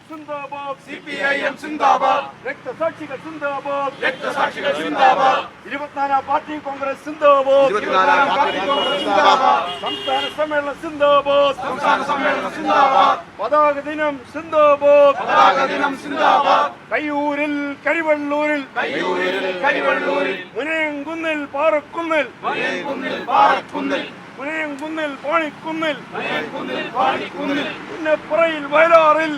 സിന്ദാബാദ് CPIM സിന്ദാബാദ് രക്തസാക്ഷികൾ സിന്ദാബാദ് രക്തസാക്ഷികൾ സിന്ദാബാദ് 24ാം party Congress സിന്ദാബാദ് 24ാം party Congress സിന്ദാബാദ് സംസ്ഥാന സമ്മേളനം സിന്ദാബാദ് സംസ്ഥാന സമ്മേളനം സിന്ദാബാദ് പതാക ദിനം സിന്ദാബാദ് പതാക ദിനം സിന്ദാബാദ് കയ്യൂരിൽ കരിവള്ളൂരിൽ കരിവള്ളൂരിൽ മുനയംകുന്നിൽ പാറക്കുന്നിൽ പാറക്കുന്നിൽ മുനയംകുന്നിൽ പാണിക്കുന്നിൽ പാണിക്കുന്നിൽ പുന്നപ്പുറയിൽ വയലാറിൽ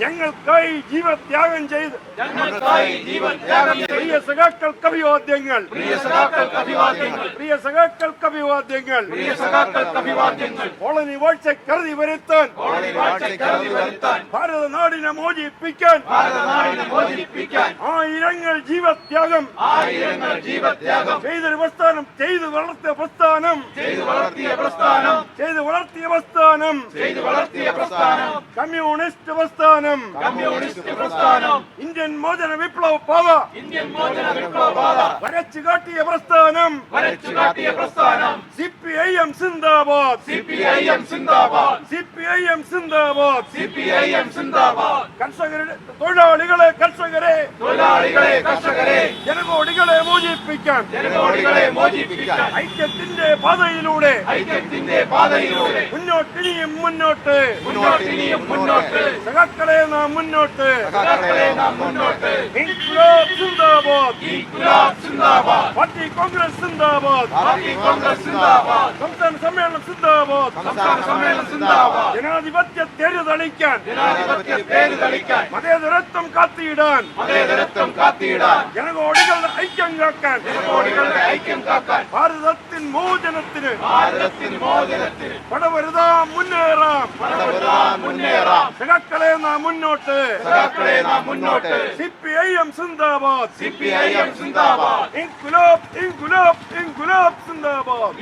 ഞങ്ങൾക്കായി ജീവത്യാഗം ചെയ്ത് ഞങ്ങൾക്കായി ജീവത്യാഗം ചെയ്ത പ്രിയ സഖാക്കൾക്ക് അഭിവാദ്യങ്ങൾ പ്രിയ സഖാക്കൾക്ക് അഭിവാദ്യങ്ങൾ പ്രിയ സഖാക്കൾക്ക് അഭിവാദ്യങ്ങൾ പ്രിയ സഖാക്കൾക്ക് അഭിവാദ്യങ്ങൾ കോളനി വാഴ്ചക്കരുതി വരുത്താൻ കോളനി വാഴ്ചയ്ക്കരുതി വരുത്താൻ ഭാരത നാടിനെ മോചിപ്പിക്കാൻ ഭാരതനാടിനെ മോചിപ്പിക്കാൻ ആയിരങ്ങൾ ജീവത്യാഗം ചെയ്തൊരു പ്രസ്ഥാനം ചെയ്തു വളർത്തിയ പ്രസ്ഥാനം കമ്മ്യൂണിസ്റ്റ് പ്രസ്ഥാനം ഇന്ത്യൻ മോചന വിപ്ലവ പാത വരച്ചു കാട്ടിയ പ്രസ്ഥാനം CPIM സിന്ദാബാദ് കർഷകരുടെ തൊഴിലാളികളെ കർഷകരെ ജനകോടികളെ മോചിപ്പിക്കാൻ ഐക്യത്തിന്റെ പാതയിലൂടെ മുന്നോട്ടിനിയും മുന്നോട്ട് സഖാക്കളെ നാം മുന്നോട്ട് ഇൻക്ലാബ് സിന്ദാബാദ് പാർട്ടി കോൺഗ്രസ് സിന്ദാബാദ് സംസ്ഥാന സമ്മേളനം സിന്ദാബാദ് ജനാധിപത്യ തേര് തെളിക്കാൻ മതേതരത്വം കാത്തിയിടാൻ ജനകോടികളുടെ ഐക്യം കാക്കാൻ ഭാരതത്തിൻ മോചനത്തിന് പടവരുതാം മുന്നേറാം സഖാക്കളെ നാം മുന്നോട്ട് CPIM സിന്ദാബാദ് ഇൻകുലാബ് സിന്ദാബാദ്